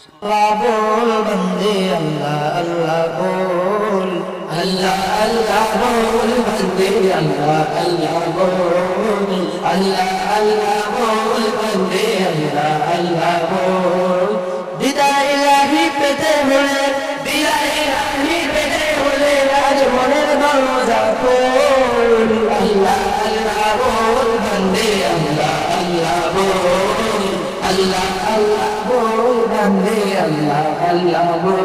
बोल बंदे अल्लाह अल्लाह बोल अल्लाह अल्लाह बोल बंदे अल्लाह अल्लाह बोल अल्लाह अल्लाह बोल बंदे अल्लाह अल्लाह बोल बिदाई इलाही पेते हुए बिदाई इलाही पेते हुए आज मনের दरवाजा खोल अल्लाह अल्लाह बोल बंदे अल्लाह अल्लाह बोल अल्लाह अल्लाह बोल बंदे अल्लाह अल्लाह बोल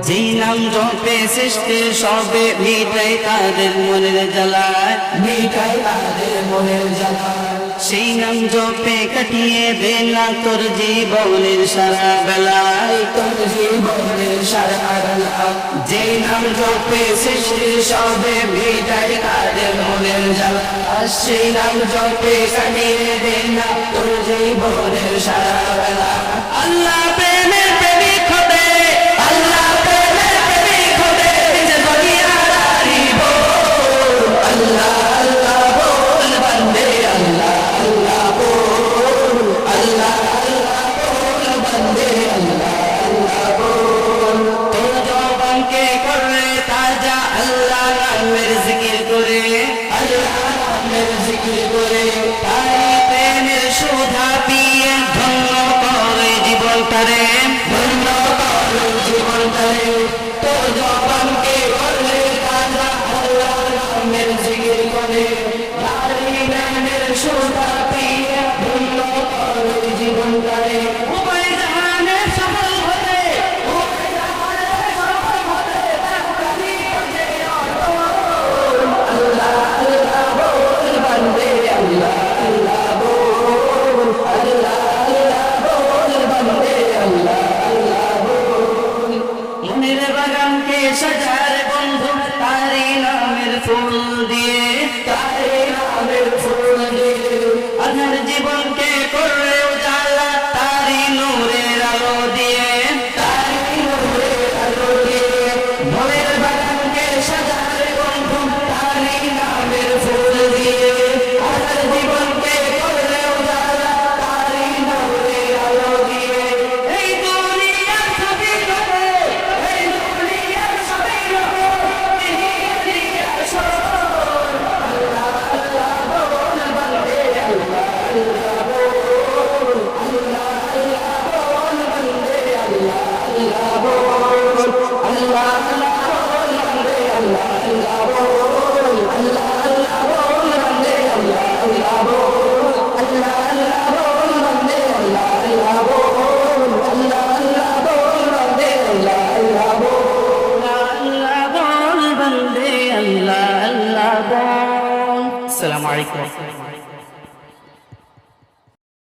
যেই নাম জপে সৃষ্টি সবে মিটাই তাদের মনের জ্বালা মিটাই তাদের মনের জ্বালা সেই নাম জপে কাটিয়ে দে না তোর জীবনের সারা বেলা তোর জীবনের সারা বেলা যেই নাম জপে সৃষ্টি সবে মিটাই তাদের মনের জ্বালা সেই নাম জপে কাটিয়ে দে না তোর জীবনের সারা বেলা আল্লাহ প্রেমের প্রেমিক হবে আল্লাহ প্রেমের প্রেমিক হবে যে দুনিয়াদারি বল আল্লাহ আল্লাহ বল বন্দে আল্লাহ আল্লাহ বল আল্লাহ আল্লাহ বল বন্দে আল্লাহ আল্লাহ বল তোর জবানকে করে তাজা আল্লাহ নামের জিকির করে আল্লাহ নামের জিকির করে তাই প্রেমের সুধা পিয়ে ধন্য করে জীবনটারে ধন্য করে জীবনটারে তোর জবানকে করলে তাজা আল্লাহ নামের জিকির করে তাই প্রেমের সুধা পিয়ে ধন্য করে জীবনটারে উভয় জাহানে সফল হতে উভয় জাহানে সফল হতে আল্লাহ আল্লাহ বল বন্দে আল্লাহ আল্লাহ বল আল্লাহ আল্লাহ বল বন্দে আল্লাহ আল্লাহ বল মনের বাগানকে সাজার বন্ধু তারি নামের ফুল দিয়ে তারি নামের ফুল দিয়ে আধার জীবনকে করে উজালা তারি নূরের আলো দিয়ে তারি নূরের আলো দিয়ে মনের বাগানকে সাজার বন্ধু তারি নামের ফুল দিয়ে আধার জীবনকে করে উজালা তারি নূরের আলো দিয়ে এই দুনিয়ার সবই হবে এই দুনিয়ার সবই হবে দুনিয়ার সব আল্লাহ আল্লাহ বল বন্দে আল্লাহ আল্লাহ বল আল্লাহ আল্লাহ বল বন্দে আল্লাহ আল্লাহ বল আল্লাহ আল্লাহ বল বন্দে আল্লাহ আল্লাহ বল আল্লাহ আল্লাহ বল বন্দে আল্লাহ আল্লাহ বল আল্লাহ আল্লাহ বল বন্দে আল্লাহ আল্লাহ বল আল্লাহ আল্লাহ বল বন্দে আল্লাহ আল্লাহ বল আল্লাহ বল বন্দে আল্লাহ আল্লাহ বল আসসালামু আলাইকুম।